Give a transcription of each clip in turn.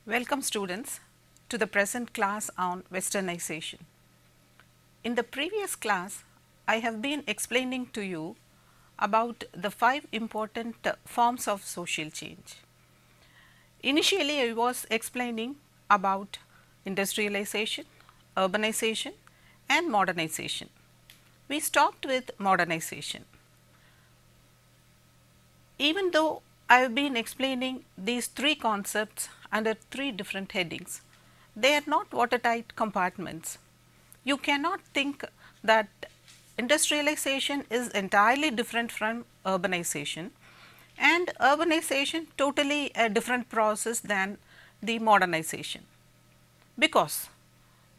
Welcome students to the present class on Westernization. In the previous class, I have been explaining to you about the 5 important forms of social change. Initially, I was explaining about industrialization, urbanization and modernization. We stopped with modernization. Even though I have been explaining these 3 concepts under 3 different headings, they are not watertight compartments. You cannot think that industrialization is entirely different from urbanization and urbanization totally a different process than the modernization, because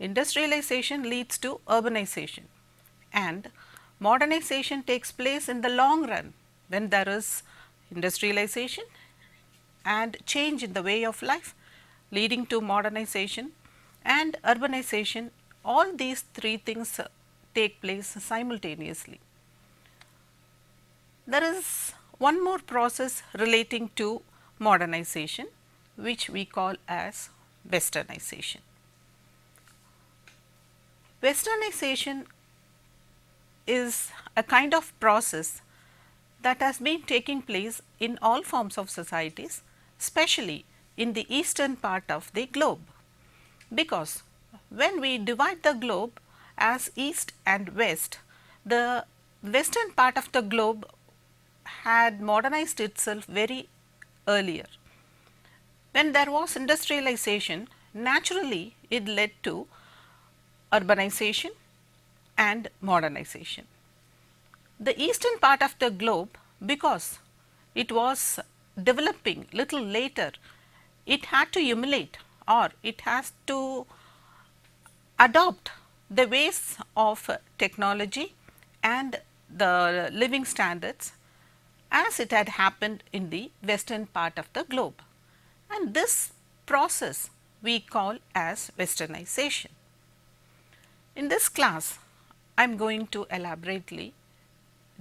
industrialization leads to urbanization and modernization takes place in the long run when there is industrialization and change in the way of life leading to modernization and urbanization. All these 3 things take place simultaneously. There is one more process relating to modernization, which we call as Westernization. Westernization is a kind of process that has been taking place in all forms of societies, especially in the eastern part of the globe, because when we divide the globe as east and west, the western part of the globe had modernized itself very earlier. When there was industrialization, naturally it led to urbanization and modernization. The eastern part of the globe, because it was developing little later, it had to emulate or it has to adopt the ways of technology and the living standards as it had happened in the western part of the globe, and this process we call as Westernization. In this class, I am going to elaborately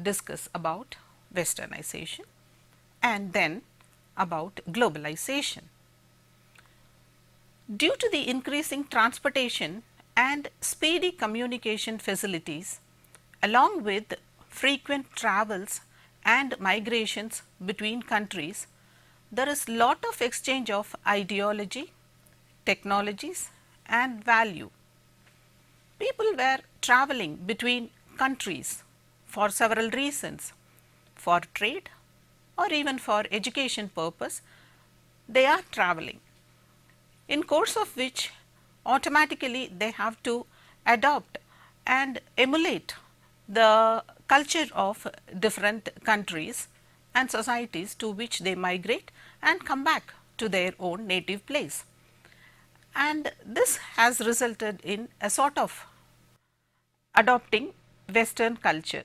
discuss about Westernization and then about globalization. Due to the increasing transportation and speedy communication facilities, along with frequent travels and migrations between countries, there is lot of exchange of ideology, technologies and value. People were traveling between countries for several reasons, for trade or even for education purpose. They are traveling, in course of which automatically they have to adopt and emulate the culture of different countries and societies to which they migrate and come back to their own native place. And this has resulted in a sort of adopting Western culture.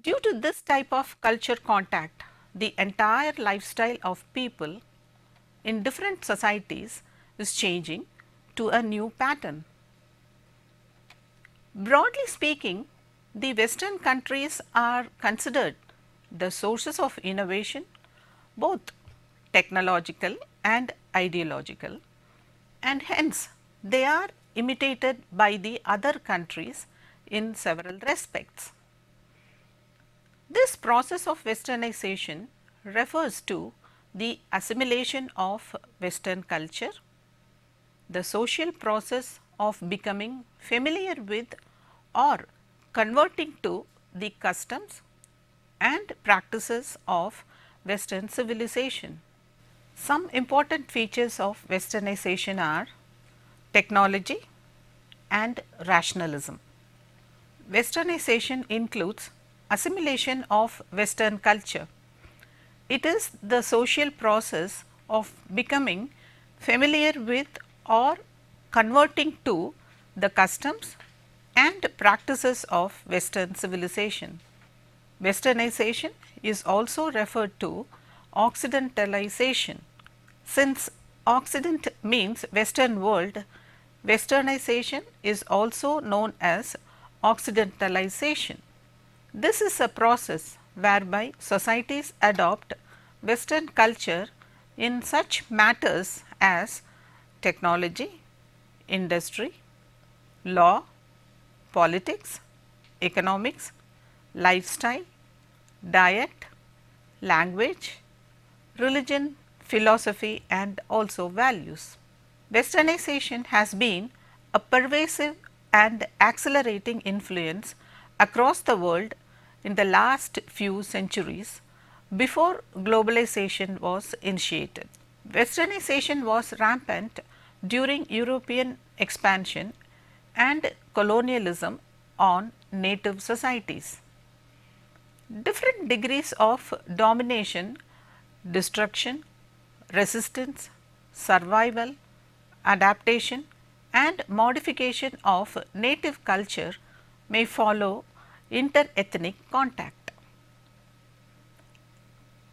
Due to this type of culture contact, the entire lifestyle of people in different societies is changing to a new pattern. Broadly speaking, the Western countries are considered the sources of innovation, both technological and ideological, and hence they are imitated by the other countries in several respects. This process of Westernization refers to the assimilation of Western culture, the social process of becoming familiar with or converting to the customs and practices of Western civilization. Some important features of Westernization are technology and rationalism. Westernization includes assimilation of Western culture. It is the social process of becoming familiar with or converting to the customs and practices of Western civilization. Westernization is also referred to Occidentalization. Since Occident means Western world, Westernization is also known as Occidentalization. This is a process whereby societies adopt Western culture in such matters as technology, industry, law, politics, economics, lifestyle, diet, language, religion, philosophy and also values. Westernization has been a pervasive and accelerating influence across the world in the last few centuries before globalization was initiated. Westernization was rampant during European expansion and colonialism on native societies. Different degrees of domination, destruction, resistance, survival, adaptation and modification of native culture may follow interethnic contact.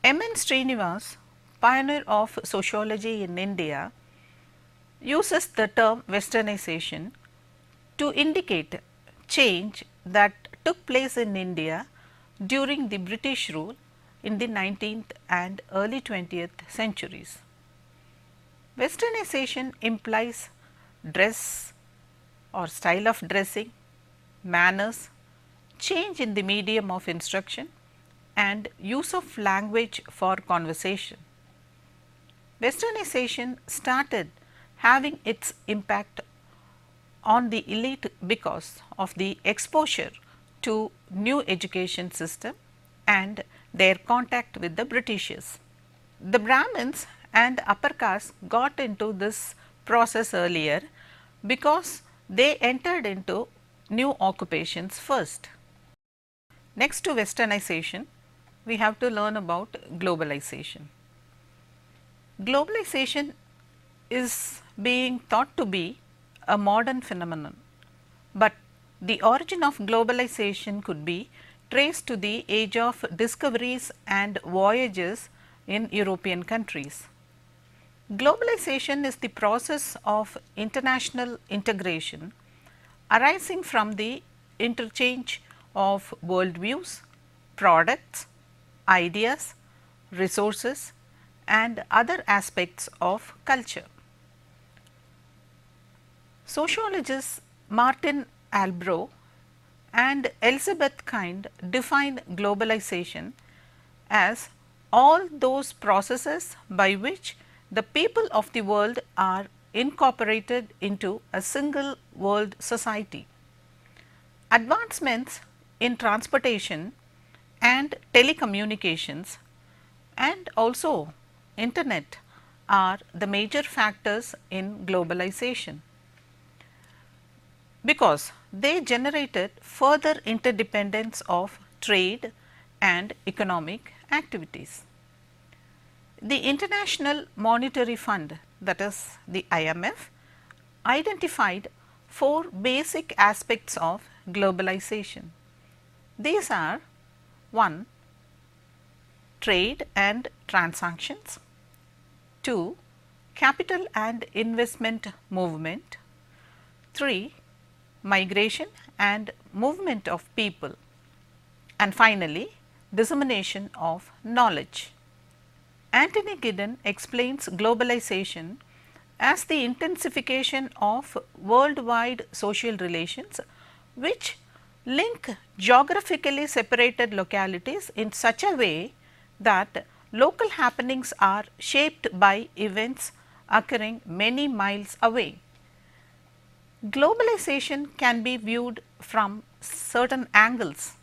M.N. Srinivas, pioneer of sociology in India, uses the term Westernization to indicate change that took place in India during the British rule in the 19th and early 20th centuries. Westernization implies dress or style of dressing, manners, change in the medium of instruction and use of language for conversation. Westernization started having its impact on the elite because of the exposure to new education system and their contact with the Britishers. The Brahmins and upper caste got into this process earlier because they entered into new occupations first. Next to Westernization, we have to learn about globalization. Globalization is being thought to be a modern phenomenon, but the origin of globalization could be traced to the age of discoveries and voyages in European countries. Globalization is the process of international integration arising from the interchange of worldviews, products, ideas, resources and other aspects of culture. Sociologists Martin Albro and Elizabeth Kind define globalization as all those processes by which the people of the world are incorporated into a single world society. Advancements in transportation and telecommunications and also internet are the major factors in globalization, because they generated further interdependence of trade and economic activities. The International Monetary Fund, that is the IMF, identified 4 basic aspects of globalization. These are: 1. Trade and transactions, 2. Capital and investment movement, 3. Migration and movement of people, and finally, dissemination of knowledge. Anthony Giddens explains globalization as the intensification of worldwide social relations which link geographically separated localities in such a way that local happenings are shaped by events occurring many miles away. Globalization can be viewed from certain angles.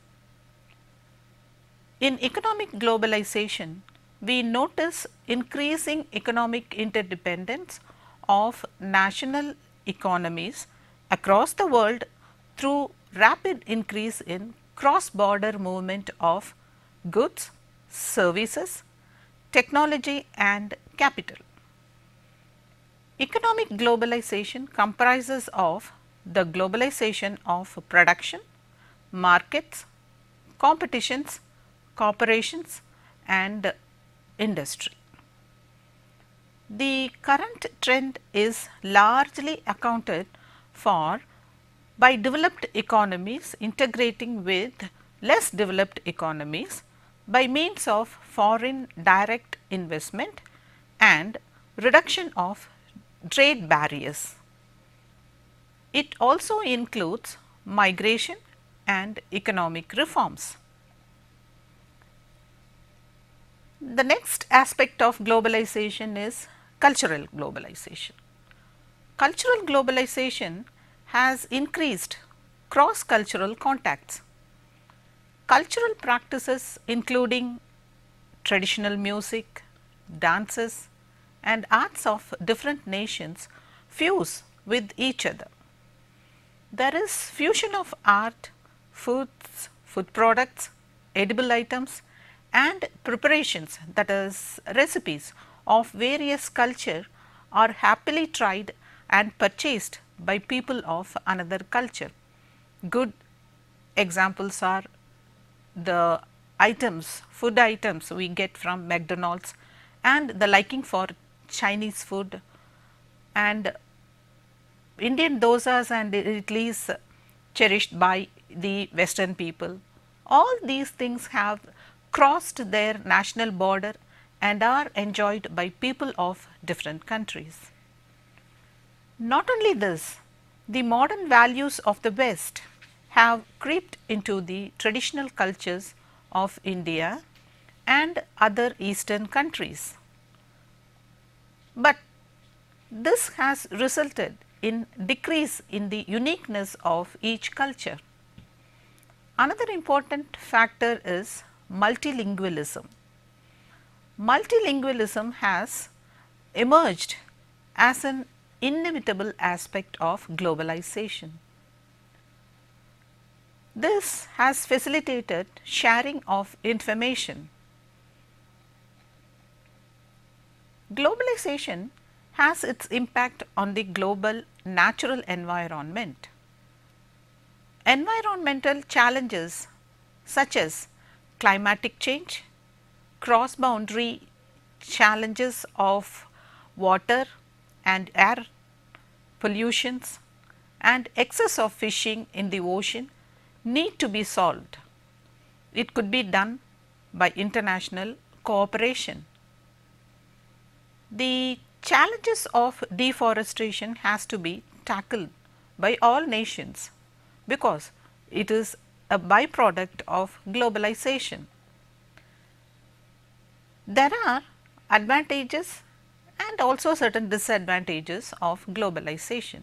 In economic globalization, we notice increasing economic interdependence of national economies across the world through rapid increase in cross-border movement of goods, services, technology and capital. Economic globalization comprises of the globalization of production, markets, competitions, corporations and industry. The current trend is largely accounted for by developed economies integrating with less developed economies by means of foreign direct investment and reduction of trade barriers. It also includes migration and economic reforms. The next aspect of globalization is cultural globalization. Cultural globalization has increased cross cultural contacts. Cultural practices including traditional music, dances and arts of different nations fuse with each other. There is fusion of art, foods, food products, edible items and preparations, that is recipes of various culture are happily tried and purchased by people of another culture. Good examples are the items, food items we get from McDonald's and the liking for Chinese food and Indian dosas and idlis cherished by the Western people. All these things have crossed their national border and are enjoyed by people of different countries. Not only this, the modern values of the West have crept into the traditional cultures of India and other eastern countries. But this has resulted in decrease in the uniqueness of each culture. Another important factor is multilingualism. Multilingualism has emerged as an inevitable aspect of globalization. This has facilitated sharing of information. Globalization has its impact on the global natural environment. Environmental challenges such as climatic change, cross-boundary challenges of water and air pollutions and excess of fishing in the ocean need to be solved. It could be done by international cooperation. The challenges of deforestation has to be tackled by all nations because it is a byproduct of globalization. There are advantages and also certain disadvantages of globalization.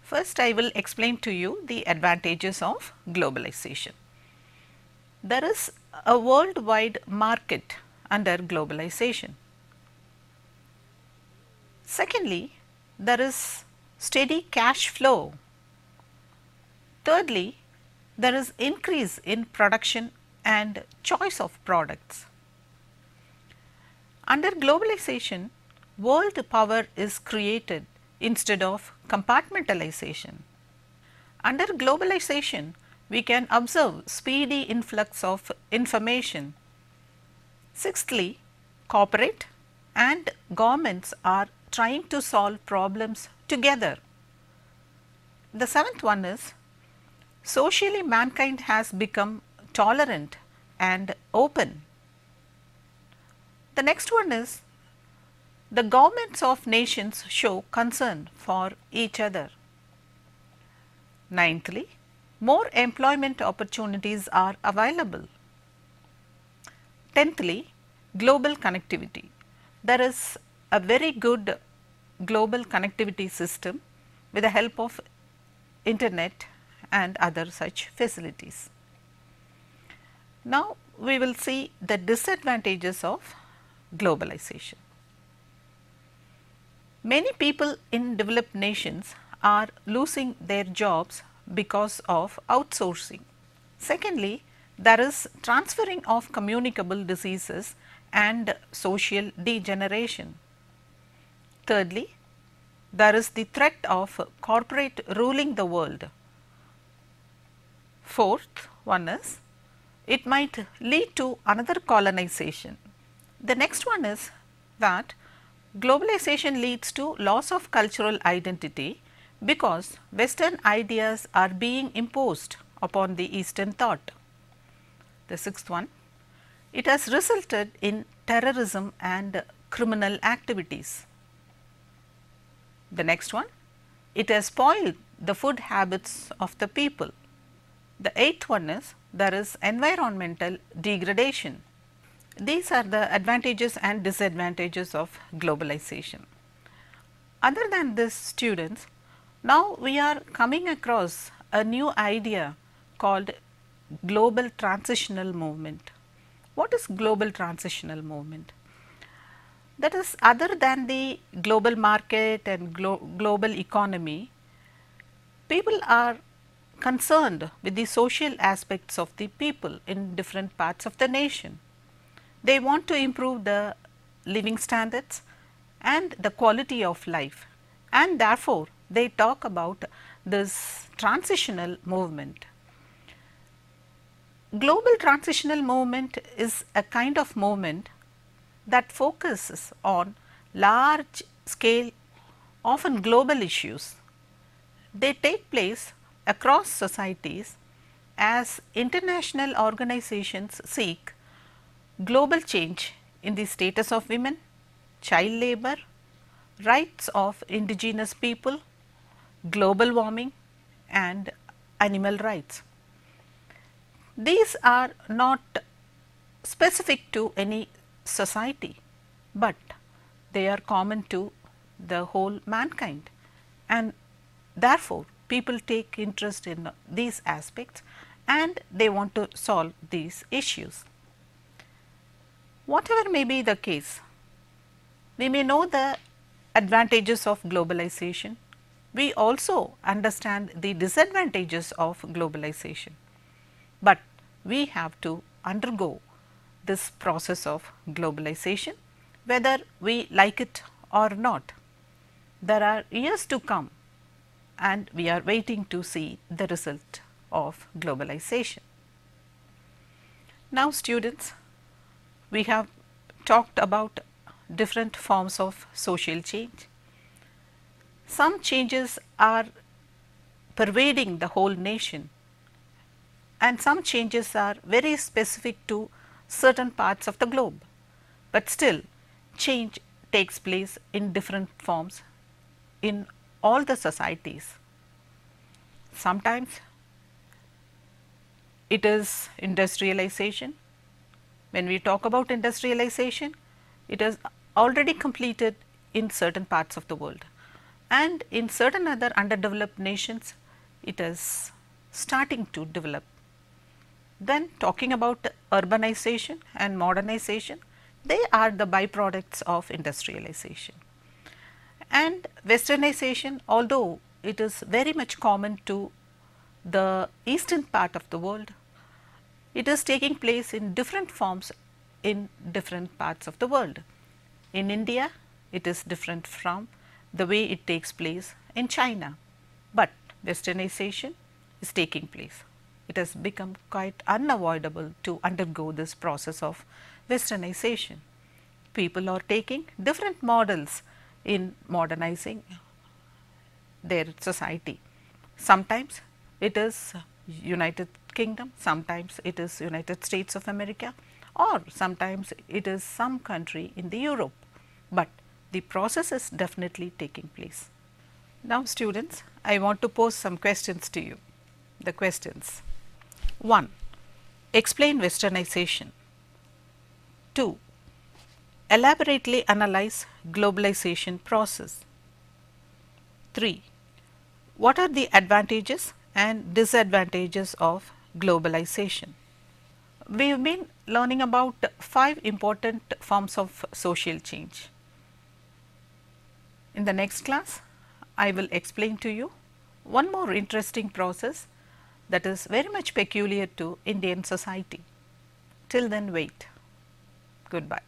First, I will explain to you the advantages of globalization. There is a worldwide market under globalization. Secondly, there is steady cash flow. Thirdly, there is increase in production and choice of products. Under globalization, world power is created instead of compartmentalization. Under globalization, we can observe speedy influx of information. Sixthly, corporate and governments are trying to solve problems together. The seventh one is socially mankind has become tolerant and open. The next one is the governments of nations show concern for each other. Ninthly, more employment opportunities are available. Tenthly, global connectivity. There is a very good global connectivity system with the help of internet and other such facilities. Now, we will see the disadvantages of globalization. Many people in developed nations are losing their jobs because of outsourcing. Secondly, there is transferring of communicable diseases and social degeneration. Thirdly, there is the threat of corporate ruling the world. Fourth one is, it might lead to another colonization. The next one is that globalization leads to loss of cultural identity because Western ideas are being imposed upon the Eastern thought. The sixth one, it has resulted in terrorism and criminal activities. The next one, it has spoiled the food habits of the people. The eighth one is, there is environmental degradation. These are the advantages and disadvantages of globalization. Other than this, students, now we are coming across a new idea called global transitional movement. What is global transitional movement? That is, other than the global market and global economy, people are concerned with the social aspects of the people in different parts of the nation. They want to improve the living standards and the quality of life, and therefore, they talk about this transitional movement. Global transitional movement is a kind of movement that focuses on large scale, often global issues. They take place across societies as international organizations seek global change in the status of women, child labor, rights of indigenous people, global warming and animal rights. These are not specific to any society, but they are common to the whole mankind, and therefore, people take interest in these aspects and they want to solve these issues. Whatever may be the case, we may know the advantages of globalization. We also understand the disadvantages of globalization, but we have to undergo this process of globalization whether we like it or not. There are years to come and we are waiting to see the result of globalization. Now, students, we have talked about different forms of social change. Some changes are pervading the whole nation and some changes are very specific to certain parts of the globe, but still change takes place in different forms in all the societies. Sometimes it is industrialization. When we talk about industrialization, it is already completed in certain parts of the world, and in certain other underdeveloped nations it is starting to develop. Then talking about urbanization and modernization, they are the byproducts of industrialization. And westernization, although it is very much common to the eastern part of the world, it is taking place in different forms in different parts of the world. In India, it is different from the way it takes place in China, but westernization is taking place. It has become quite unavoidable to undergo this process of westernization. People are taking different models in modernizing their society. Sometimes it is United Kingdom, sometimes it is United States of America, or sometimes it is some country in the Europe, but the process is definitely taking place. Now, students, I want to pose some questions to you. The questions: 1. Explain westernization. 2. Elaborately analyze globalization process. 3. What are the advantages and disadvantages of globalization? We have been learning about 5 important forms of social change. In the next class, I will explain to you one more interesting process that is very much peculiar to Indian society. Till then, wait. Goodbye.